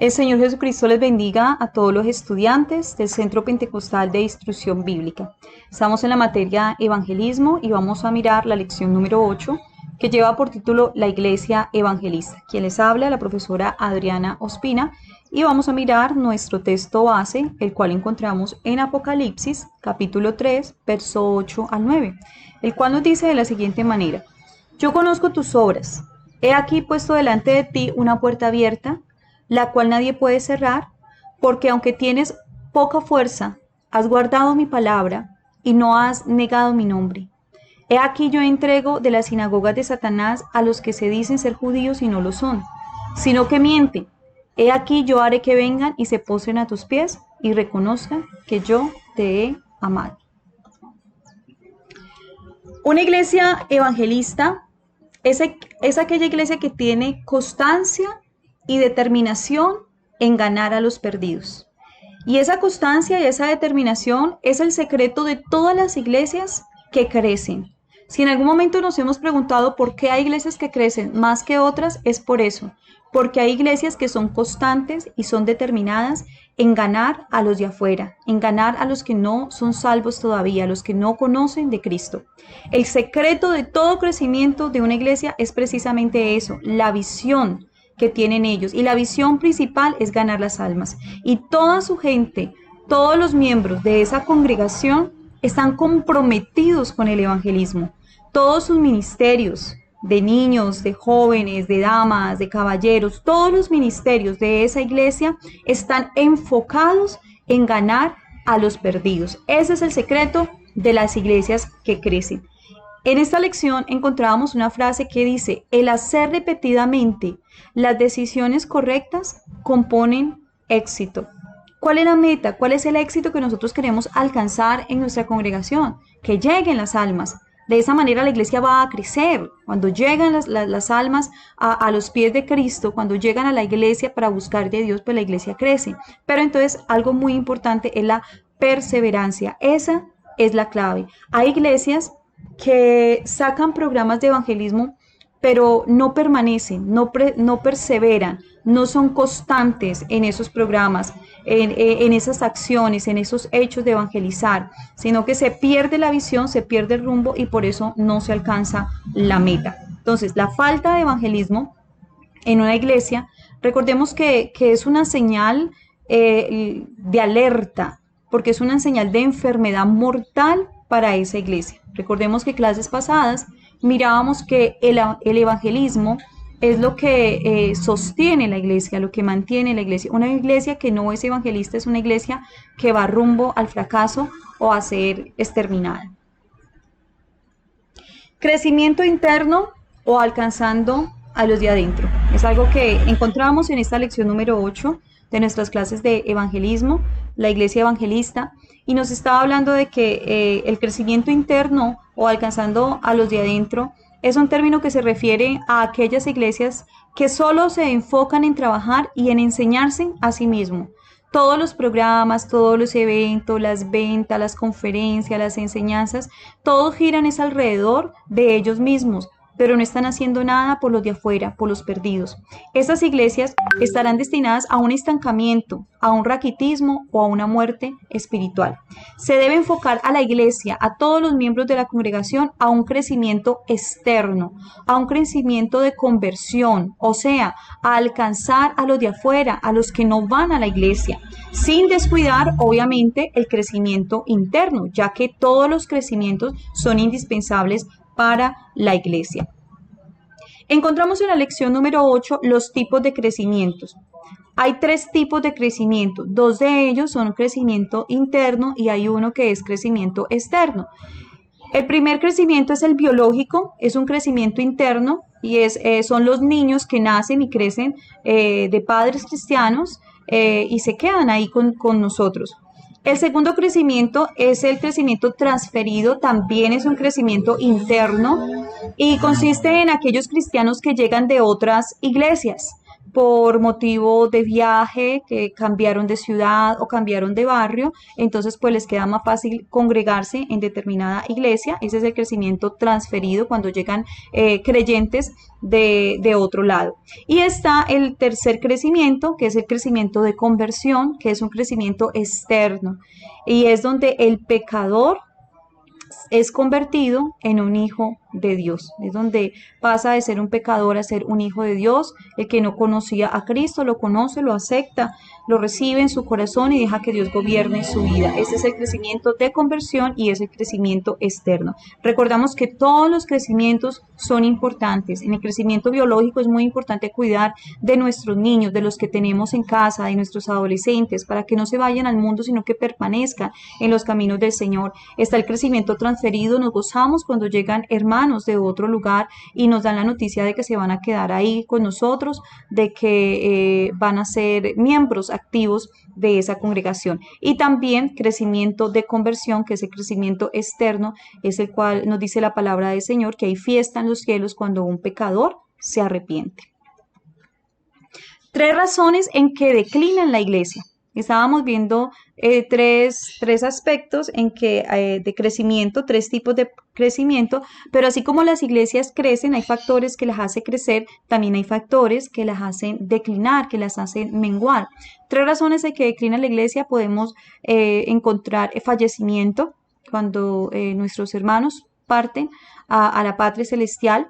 El Señor Jesucristo les bendiga a todos los estudiantes del Centro Pentecostal de Instrucción Bíblica. Estamos en la materia Evangelismo y vamos a mirar la lección número 8, que lleva por título La Iglesia Evangelista. Quien les habla, la profesora Adriana Ospina, y vamos a mirar nuestro texto base, el cual encontramos en Apocalipsis, capítulo 3, verso 8 al 9, el cual nos dice de la siguiente manera: Yo conozco tus obras. He aquí puesto delante de ti una puerta abierta, la cual nadie puede cerrar, porque aunque tienes poca fuerza, has guardado mi palabra y no has negado mi nombre. He aquí yo entrego de las sinagogas de Satanás a los que se dicen ser judíos y no lo son, sino que mienten. He aquí yo haré que vengan y se postren a tus pies y reconozcan que yo te he amado. Una iglesia evangelista es aquella iglesia que tiene constancia y determinación en ganar a los perdidos. Y esa constancia y esa determinación es el secreto de todas las iglesias que crecen. Si en algún momento nos hemos preguntado por qué hay iglesias que crecen más que otras, es por eso. Porque hay iglesias que son constantes y son determinadas en ganar a los de afuera, en ganar a los que no son salvos todavía, a los que no conocen de Cristo. El secreto de todo crecimiento de una iglesia es precisamente eso, la visión que tienen ellos, y la visión principal es ganar las almas, y toda su gente, todos los miembros de esa congregación están comprometidos con el evangelismo. Todos sus ministerios de niños, de jóvenes, de damas, de caballeros, todos los ministerios de esa iglesia están enfocados en ganar a los perdidos. Ese es el secreto de las iglesias que crecen. En esta lección encontrábamos una frase que dice: el hacer repetidamente las decisiones correctas componen éxito. ¿Cuál es la meta? ¿Cuál es el éxito que nosotros queremos alcanzar en nuestra congregación? Que lleguen las almas. De esa manera la iglesia va a crecer. Cuando llegan las almas a los pies de Cristo, cuando llegan a la iglesia para buscar de Dios, pues la iglesia crece. Pero entonces algo muy importante es la perseverancia. Esa es la clave. Hay iglesias que sacan programas de evangelismo, pero no permanecen, no perseveran, no son constantes en esos programas, en esas acciones, en esos hechos de evangelizar, sino que se pierde la visión, se pierde el rumbo y por eso no se alcanza la meta. Entonces, la falta de evangelismo en una iglesia, recordemos que es una señal de alerta, porque es una señal de enfermedad mortal para esa iglesia. Recordemos que clases pasadas mirábamos que el evangelismo es lo que sostiene la iglesia, lo que mantiene la iglesia. Una iglesia que no es evangelista es una iglesia que va rumbo al fracaso o a ser exterminada. Crecimiento interno o alcanzando a los de adentro. Es algo que encontramos en esta lección número 8 de nuestras clases de evangelismo, la iglesia evangelista, y nos estaba hablando de que el crecimiento interno o alcanzando a los de adentro es un término que se refiere a aquellas iglesias que solo se enfocan en trabajar y en enseñarse a sí mismos. Todos los programas, todos los eventos, las ventas, las conferencias, las enseñanzas, todos giran es alrededor de ellos mismos, pero no están haciendo nada por los de afuera, por los perdidos. Estas iglesias estarán destinadas a un estancamiento, a un raquitismo o a una muerte espiritual. Se debe enfocar a la iglesia, a todos los miembros de la congregación, a un crecimiento externo, a un crecimiento de conversión, o sea, a alcanzar a los de afuera, a los que no van a la iglesia, sin descuidar, obviamente, el crecimiento interno, ya que todos los crecimientos son indispensables para la iglesia. Encontramos en la lección número 8 los tipos de crecimientos. Hay 3 tipos de crecimiento, 2 de ellos son crecimiento interno y hay uno que es crecimiento externo. El primer crecimiento es el biológico, es un crecimiento interno y son los niños que nacen y crecen de padres cristianos y se quedan ahí con nosotros. El segundo crecimiento es el crecimiento transferido, también es un crecimiento interno y consiste en aquellos cristianos que llegan de otras iglesias. por motivo de viaje, que cambiaron de ciudad o cambiaron de barrio, entonces pues les queda más fácil congregarse en determinada iglesia. Ese es el crecimiento transferido cuando llegan creyentes de otro lado. Y está el tercer crecimiento, que es el crecimiento de conversión, que es un crecimiento externo, y es donde el pecador es convertido en un hijo de Dios. Es donde pasa de ser un pecador a ser un hijo de Dios. El que no conocía a Cristo lo conoce, lo acepta, lo recibe en su corazón y deja que Dios gobierne su vida. Ese es el crecimiento de conversión y es el crecimiento externo. Recordamos que todos los crecimientos son importantes. En el crecimiento biológico es muy importante cuidar de nuestros niños, de los que tenemos en casa, de nuestros adolescentes, para que no se vayan al mundo, sino que permanezcan en los caminos del Señor. Está el crecimiento transferido. Nos gozamos cuando llegan hermanos de otro lugar y nos dan la noticia de que se van a quedar ahí con nosotros, de que van a ser miembros activos de esa congregación. Y también crecimiento de conversión, que es el crecimiento externo, es el cual nos dice la palabra del Señor, que hay fiesta en los cielos cuando un pecador se arrepiente. 3 razones en que declinan la iglesia. Estábamos viendo tres aspectos en que, de crecimiento, 3 tipos de crecimiento, pero así como las iglesias crecen, hay factores que las hacen crecer, también hay factores que las hacen declinar, que las hacen menguar. 3 razones en que declina la iglesia: podemos encontrar fallecimiento, cuando nuestros hermanos parten a la patria celestial.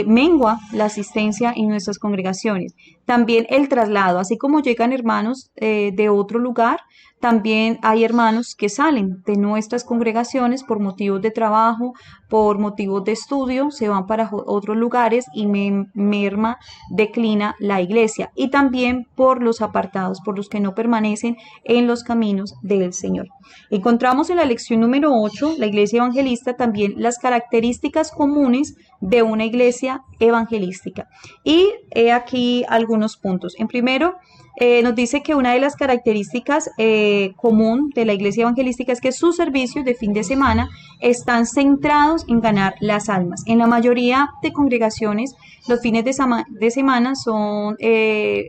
Mengua la asistencia en nuestras congregaciones. También el traslado, así como llegan hermanos de otro lugar, también hay hermanos que salen de nuestras congregaciones por motivos de trabajo, por motivos de estudio, se van para otros lugares y merma, declina la iglesia. Y también por los apartados, por los que no permanecen en los caminos del Señor. Encontramos en la lección número 8, la iglesia evangelista, también las características comunes de una iglesia evangelística. Y he aquí algunos puntos. En primero, nos dice que una de las características común de la iglesia evangelística es que sus servicios de fin de semana están centrados en ganar las almas. En la mayoría de congregaciones, los fines de semana son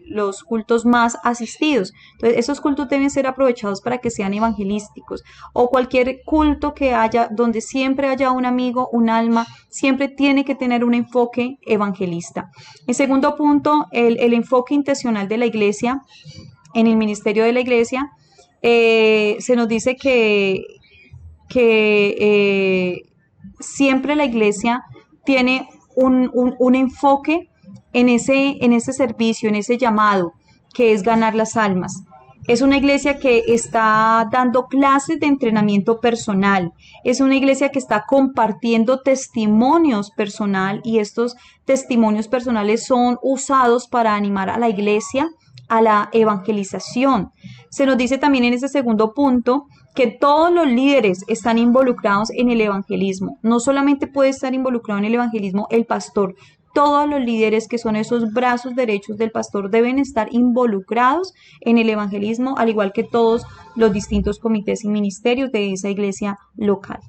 los cultos más asistidos. Entonces, esos cultos deben ser aprovechados para que sean evangelísticos. O cualquier culto que haya, donde siempre haya un amigo, un alma, siempre tiene que tener un enfoque evangelista. En segundo punto, el enfoque intencional de la iglesia, en el ministerio de la iglesia, se nos dice que siempre la iglesia tiene un enfoque en ese servicio, en ese llamado, que es ganar las almas. Es una iglesia que está dando clases de entrenamiento personal. Es una iglesia que está compartiendo testimonios personal, y estos testimonios personales son usados para animar a la iglesia a la evangelización. Se nos dice también en ese segundo punto que todos los líderes están involucrados en el evangelismo. No solamente puede estar involucrado en el evangelismo el pastor, todos los líderes, que son esos brazos derechos del pastor, deben estar involucrados en el evangelismo, al igual que todos los distintos comités y ministerios de esa iglesia local.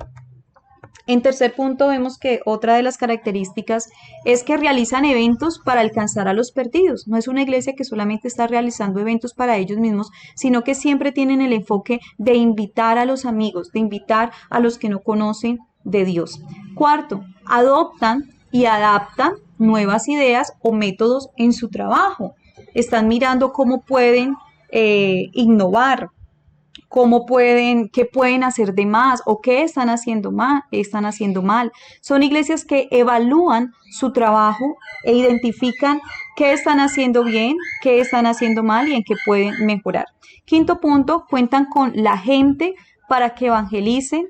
En tercer punto, vemos que otra de las características es que realizan eventos para alcanzar a los perdidos. No es una iglesia que solamente está realizando eventos para ellos mismos, sino que siempre tienen el enfoque de invitar a los amigos, de invitar a los que no conocen de Dios. Cuarto, adoptan y adaptan nuevas ideas o métodos en su trabajo. Están mirando cómo pueden innovar, qué pueden hacer de más o qué están haciendo mal. Son iglesias que evalúan su trabajo e identifican qué están haciendo bien, qué están haciendo mal y en qué pueden mejorar. Quinto punto, cuentan con la gente para que evangelicen,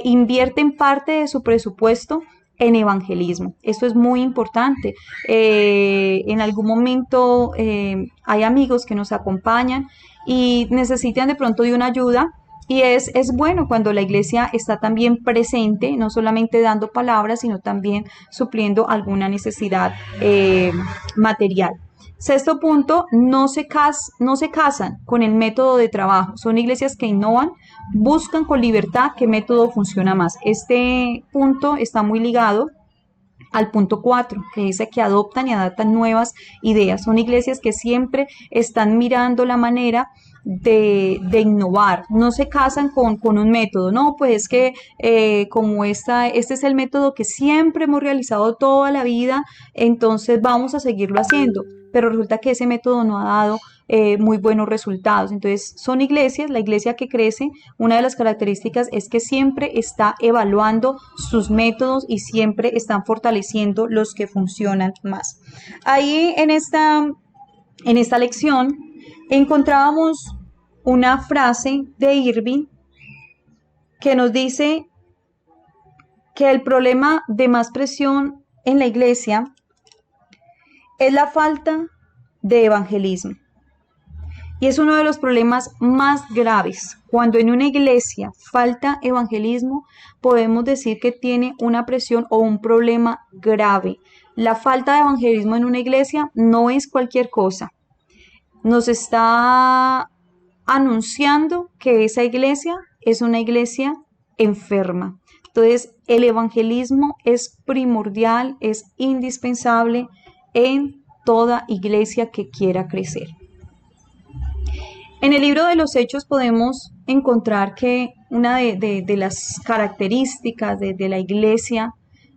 invierten parte de su presupuesto en evangelismo. Esto es muy importante. En algún momento hay amigos que nos acompañan y necesitan de pronto de una ayuda, y es bueno cuando la iglesia está también presente, no solamente dando palabras, sino también supliendo alguna necesidad material. Sexto punto, no se casan con el método de trabajo. Son iglesias que innovan, buscan con libertad qué método funciona más. Este punto está muy ligado al punto 4, que dice que adoptan y adaptan nuevas ideas. Son iglesias que siempre están mirando la manera de innovar, no se casan con un método, no, pues es que como este es el método que siempre hemos realizado toda la vida, entonces vamos a seguirlo haciendo, pero resulta que ese método no ha dado muy buenos resultados. Entonces son iglesias, la iglesia que crece, una de las características es que siempre está evaluando sus métodos y siempre están fortaleciendo los que funcionan más. Ahí en esta lección encontrábamos una frase de Irving que nos dice que el problema de más presión en la iglesia es la falta de evangelismo. Y es uno de los problemas más graves. Cuando en una iglesia falta evangelismo, podemos decir que tiene una presión o un problema grave. La falta de evangelismo en una iglesia no es cualquier cosa. Nos está anunciando que esa iglesia es una iglesia enferma. Entonces, el evangelismo es primordial, es indispensable en toda iglesia que quiera crecer. En el libro de los Hechos podemos encontrar que una de las características de la iglesia,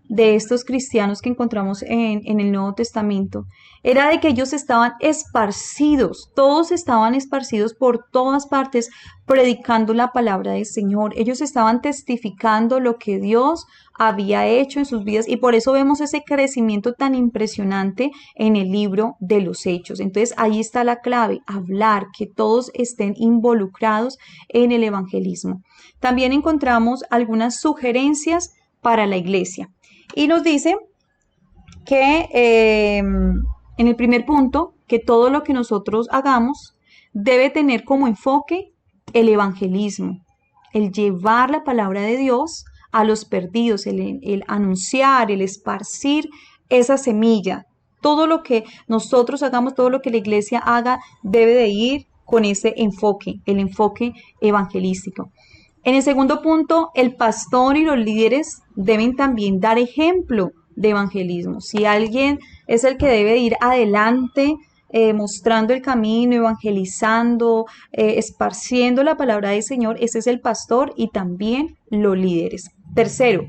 de estos cristianos que encontramos en el Nuevo Testamento, era de que ellos estaban esparcidos, todos estaban esparcidos por todas partes, predicando la palabra del Señor. Ellos estaban testificando lo que Dios había hecho en sus vidas y por eso vemos ese crecimiento tan impresionante en el libro de los Hechos. Entonces ahí está la clave, hablar, que todos estén involucrados en el evangelismo. También encontramos algunas sugerencias para la iglesia y nos dice que en el primer punto, que todo lo que nosotros hagamos debe tener como enfoque el evangelismo, el llevar la palabra de Dios a los perdidos, el anunciar, el esparcir esa semilla. Todo lo que nosotros hagamos, todo lo que la iglesia haga, debe de ir con ese enfoque, el enfoque evangelístico. En el segundo punto, el pastor y los líderes deben también dar ejemplo de evangelismo. Si alguien es el que debe ir adelante, mostrando el camino, evangelizando, esparciendo la palabra del Señor, ese es el pastor y también los líderes. Tercero,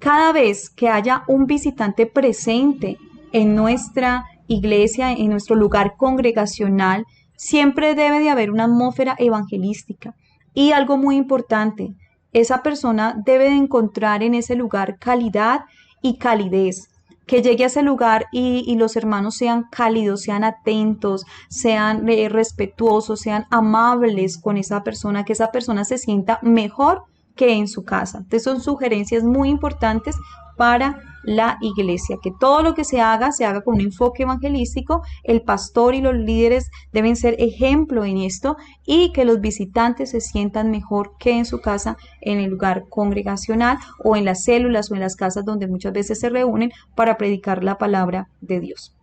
cada vez que haya un visitante presente en nuestra iglesia, en nuestro lugar congregacional, siempre debe de haber una atmósfera evangelística. Y algo muy importante, esa persona debe de encontrar en ese lugar calidad y calidez, que llegue a ese lugar y los hermanos sean cálidos, sean atentos, sean respetuosos, sean amables con esa persona, que esa persona se sienta mejor que en su casa. Entonces son sugerencias muy importantes para la iglesia, que todo lo que se haga con un enfoque evangelístico. El pastor y los líderes deben ser ejemplo en esto y que los visitantes se sientan mejor que en su casa, en el lugar congregacional o en las células o en las casas donde muchas veces se reúnen para predicar la palabra de Dios.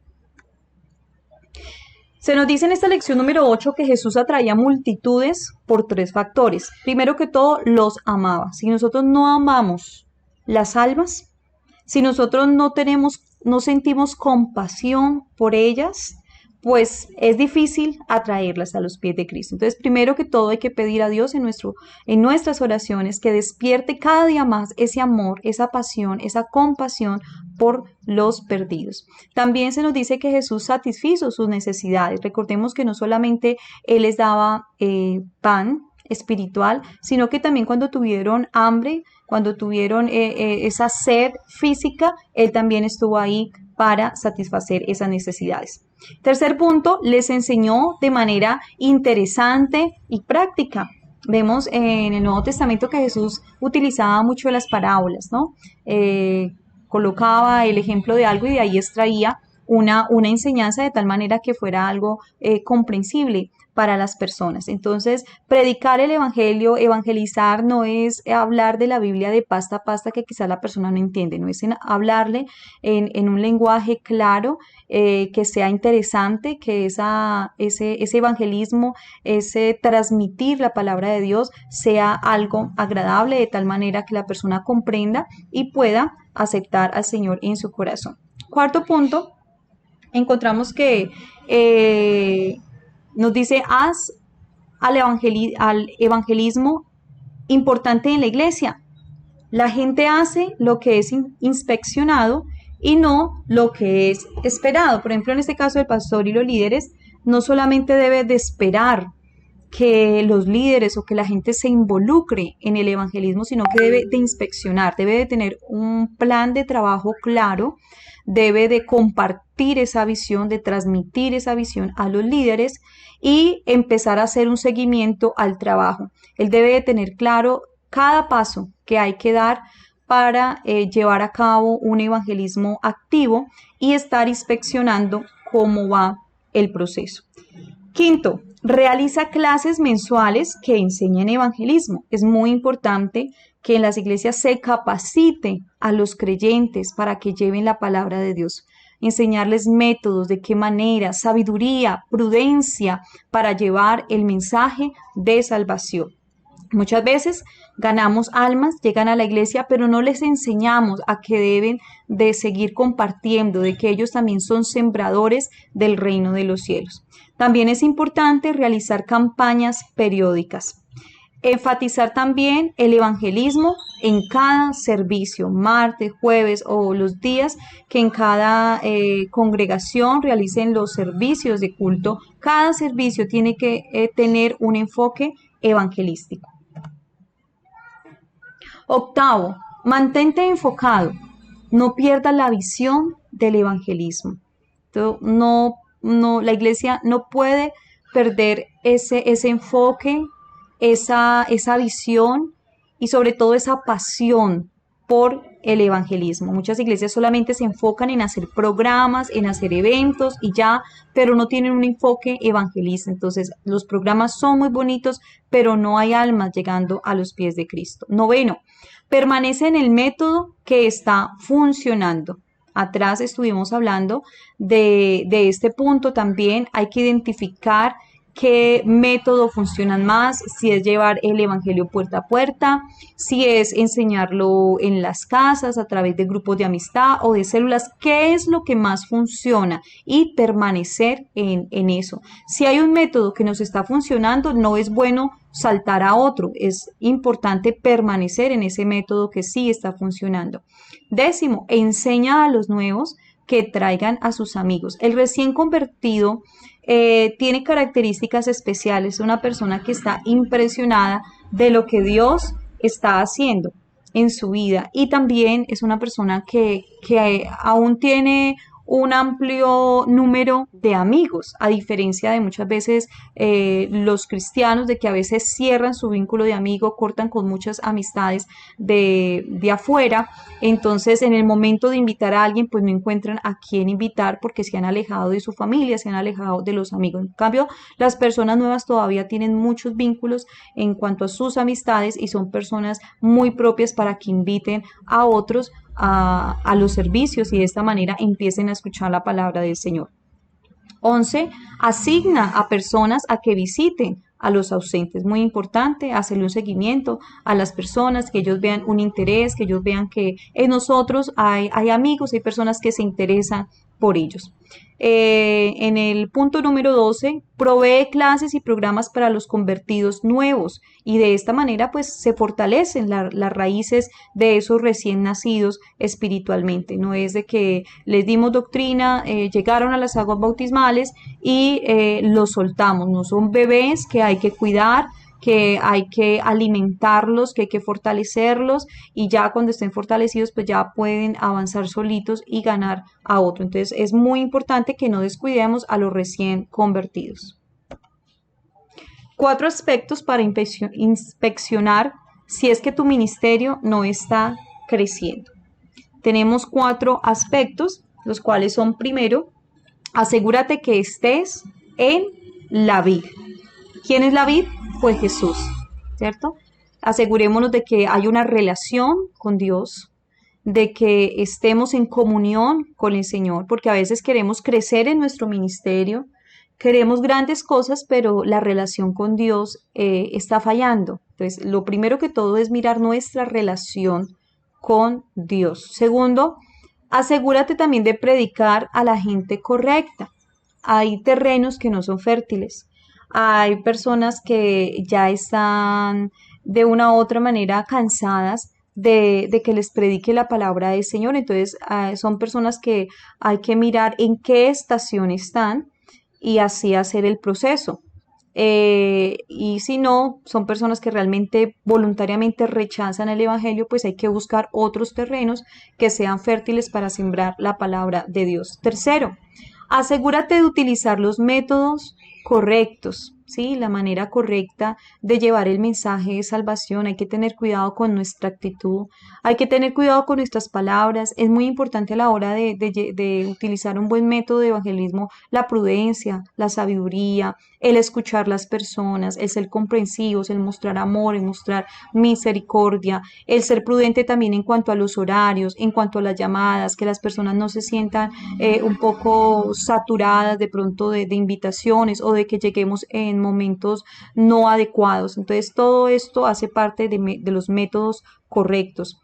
Se nos dice en esta lección número 8 que Jesús atraía multitudes por 3 factores. Primero que todo, los amaba. Si nosotros no amamos las almas, si nosotros no sentimos compasión por ellas, pues es difícil atraerlas a los pies de Cristo. Entonces, primero que todo hay que pedir a Dios en nuestras oraciones que despierte cada día más ese amor, esa pasión, esa compasión por los perdidos. También se nos dice que Jesús satisfizo sus necesidades. Recordemos que no solamente Él les daba pan espiritual, sino que también cuando tuvieron hambre, cuando tuvieron esa sed física, Él también estuvo ahí para satisfacer esas necesidades. Tercer punto, les enseñó de manera interesante y práctica. Vemos en el Nuevo Testamento que Jesús utilizaba mucho las parábolas, ¿no? Colocaba el ejemplo de algo y de ahí extraía una enseñanza de tal manera que fuera algo comprensible para las personas. Entonces, predicar el evangelio, evangelizar, no es hablar de la Biblia de pasta a pasta que quizá la persona no entiende, no es hablarle en un lenguaje claro, que sea interesante, que ese evangelismo, ese transmitir la palabra de Dios sea algo agradable de tal manera que la persona comprenda y pueda aceptar al Señor en su corazón. Cuarto punto, encontramos que nos dice, haz al evangelismo importante en la iglesia. La gente hace lo que es inspeccionado y no lo que es esperado. Por ejemplo, en este caso el pastor y los líderes no solamente debe de esperar que los líderes o que la gente se involucre en el evangelismo, sino que debe de inspeccionar, debe de tener un plan de trabajo claro, debe de compartir esa visión, de transmitir esa visión a los líderes y empezar a hacer un seguimiento al trabajo. Él debe de tener claro cada paso que hay que dar para llevar a cabo un evangelismo activo y estar inspeccionando cómo va el proceso. Quinto, realiza clases mensuales que enseñen evangelismo. Es muy importante que en las iglesias se capacite a los creyentes para que lleven la palabra de Dios. Enseñarles métodos, de qué manera, sabiduría, prudencia para llevar el mensaje de salvación. Muchas veces ganamos almas, llegan a la iglesia, pero no les enseñamos a que deben de seguir compartiendo, de que ellos también son sembradores del reino de los cielos. También es importante realizar campañas periódicas. Enfatizar también el evangelismo en cada servicio, martes, jueves o los días que en cada congregación realicen los servicios de culto. Cada servicio tiene que tener un enfoque evangelístico. Octavo, mantente enfocado, no pierdas la visión del evangelismo. Entonces, la iglesia no puede perder ese enfoque, esa visión y sobre todo esa pasión por el evangelismo. Muchas iglesias solamente se enfocan en hacer programas, en hacer eventos y ya, pero no tienen un enfoque evangelista. Entonces, los programas son muy bonitos, pero no hay almas llegando a los pies de Cristo. Noveno, permanece en el método que está funcionando. Atrás estuvimos hablando de este punto también. Hay que identificar qué método funcionan más, si es llevar el evangelio puerta a puerta, si es enseñarlo en las casas a través de grupos de amistad o de células, qué es lo que más funciona y permanecer en eso. Si hay un método que nos está funcionando, no es bueno saltar a otro, es importante permanecer en ese método que sí está funcionando. Décimo, enseña a los nuevos que traigan a sus amigos. El recién convertido tiene características especiales, una persona que está impresionada de lo que Dios está haciendo en su vida y también es una persona que aún tiene un amplio número de amigos, a diferencia de muchas veces los cristianos, de que a veces cierran su vínculo de amigo, cortan con muchas amistades de afuera. Entonces, en el momento de invitar a alguien, pues no encuentran a quién invitar porque se han alejado de su familia, se han alejado de los amigos. En cambio, las personas nuevas todavía tienen muchos vínculos en cuanto a sus amistades y son personas muy propias para que inviten a otros a los servicios y de esta manera empiecen a escuchar la palabra del Señor. 11. Asigna a personas a que visiten a los ausentes. Muy importante hacerle un seguimiento a las personas, que ellos vean un interés, que ellos vean que en nosotros hay amigos, hay personas que se interesan por ellos. En el punto número 12, provee clases y programas para los convertidos nuevos y de esta manera pues se fortalecen las raíces de esos recién nacidos espiritualmente. No es de que les dimos doctrina, llegaron a las aguas bautismales y los soltamos. No, son bebés que hay que cuidar, que hay que alimentarlos, que hay que fortalecerlos y ya cuando estén fortalecidos pues ya pueden avanzar solitos y ganar a otro. Entonces es muy importante que no descuidemos a los recién convertidos. 4 aspectos para inspeccionar si es que tu ministerio no está creciendo. Tenemos 4 aspectos, los cuales son: primero, Asegúrate que estés en la vid. ¿Quién es la vid? Pues Jesús, ¿cierto? Asegurémonos de que hay una relación con Dios, de que estemos en comunión con el Señor, porque a veces queremos crecer en nuestro ministerio, queremos grandes cosas, pero la relación con Dios está fallando. Entonces, lo primero que todo es mirar nuestra relación con Dios. Segundo, asegúrate también de predicar a la gente correcta. Hay terrenos que no son fértiles. Hay personas que ya están de una u otra manera cansadas de que les predique la palabra del Señor. Entonces, son personas que hay que mirar en qué estación están y así hacer el proceso. Y si no, son personas que realmente voluntariamente rechazan el Evangelio, pues hay que buscar otros terrenos que sean fértiles para sembrar la palabra de Dios. Tercero, asegúrate de utilizar los métodos correctos, ¿sí? La manera correcta de llevar el mensaje de salvación. Hay que tener cuidado con nuestra actitud, hay que tener cuidado con nuestras palabras. Es muy importante a la hora de utilizar un buen método de evangelismo, la prudencia, la sabiduría, el escuchar las personas, el ser comprensivos, el mostrar amor, el mostrar misericordia, el ser prudente también en cuanto a los horarios, en cuanto a las llamadas, que las personas no se sientan un poco saturadas de pronto de invitaciones o de que lleguemos en momentos no adecuados. Entonces, todo esto hace parte de los métodos correctos.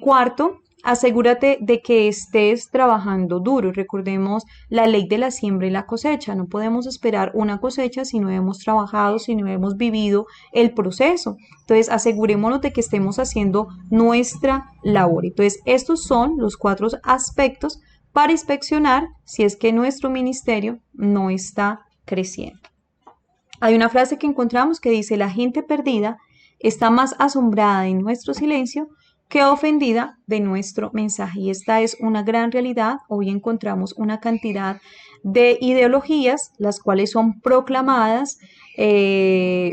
Cuarto, asegúrate de que estés trabajando duro. Recordemos la ley de la siembra y la cosecha. No podemos esperar una cosecha si no hemos trabajado, si no hemos vivido el proceso. Entonces, asegurémonos de que estemos haciendo nuestra labor. Entonces, estos son los 4 aspectos para inspeccionar si es que nuestro ministerio no está creciendo. Hay una frase que encontramos que dice: la gente perdida está más asombrada de nuestro silencio que ofendida de nuestro mensaje. Y esta es una gran realidad. Hoy encontramos una cantidad de ideologías, las cuales son proclamadas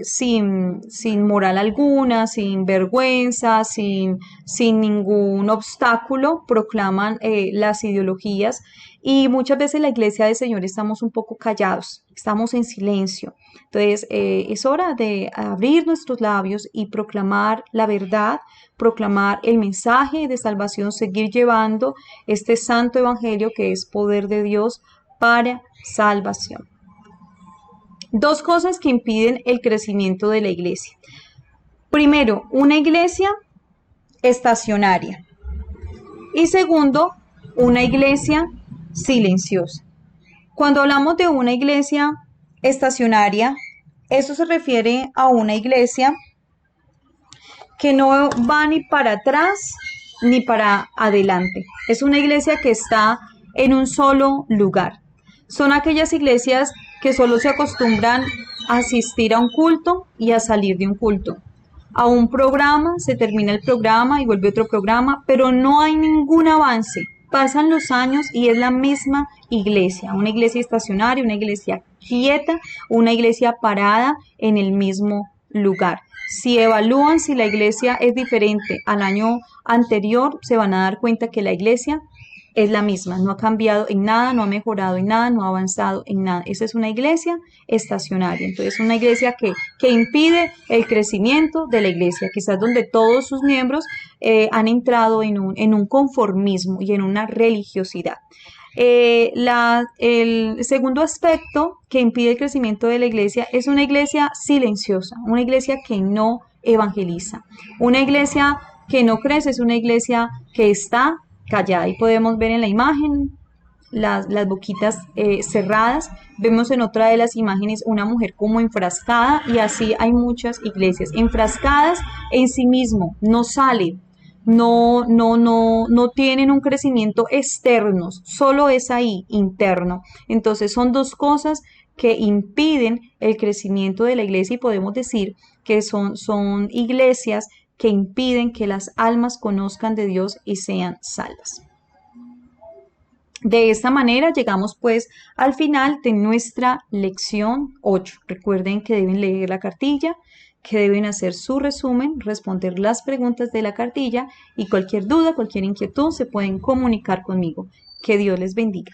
sin moral alguna, sin vergüenza, sin ningún obstáculo, proclaman las ideologías. Y muchas veces la iglesia del Señor estamos un poco callados, estamos en silencio. Entonces es hora de abrir nuestros labios y proclamar la verdad, proclamar el mensaje de salvación, seguir llevando este santo evangelio que es poder de Dios para salvación. 2 cosas que impiden el crecimiento de la iglesia. Primero, una iglesia estacionaria. Y segundo, una iglesia silenciosa. Cuando hablamos de una iglesia estacionaria, eso se refiere a una iglesia que no va ni para atrás ni para adelante. Es una iglesia que está en un solo lugar. Son aquellas iglesias que solo se acostumbran a asistir a un culto y a salir de un culto. A un programa, se termina el programa y vuelve otro programa, pero no hay ningún avance. Pasan los años y es la misma iglesia, una iglesia estacionaria, una iglesia quieta, una iglesia parada en el mismo lugar. Si evalúan si la iglesia es diferente al año anterior, se van a dar cuenta que la iglesia es la misma, no ha cambiado en nada, no ha mejorado en nada, no ha avanzado en nada. Esa es una iglesia estacionaria. Entonces, una iglesia que impide el crecimiento de la iglesia, quizás donde todos sus miembros han entrado en un conformismo y en una religiosidad. El segundo aspecto que impide el crecimiento de la iglesia es una iglesia silenciosa, una iglesia que no evangeliza, una iglesia que no crece, es una iglesia que está callada. Ahí podemos ver en la imagen las boquitas cerradas. Vemos en otra de las imágenes una mujer como enfrascada, y así hay muchas iglesias enfrascadas en sí mismo, no salen, no tienen un crecimiento externo, solo es ahí, interno. Entonces son 2 cosas que impiden el crecimiento de la iglesia, y podemos decir que son iglesias que impiden que las almas conozcan de Dios y sean salvas. De esta manera llegamos pues al final de nuestra lección 8. Recuerden que deben leer la cartilla, que deben hacer su resumen, responder las preguntas de la cartilla, y cualquier duda, cualquier inquietud se pueden comunicar conmigo. Que Dios les bendiga.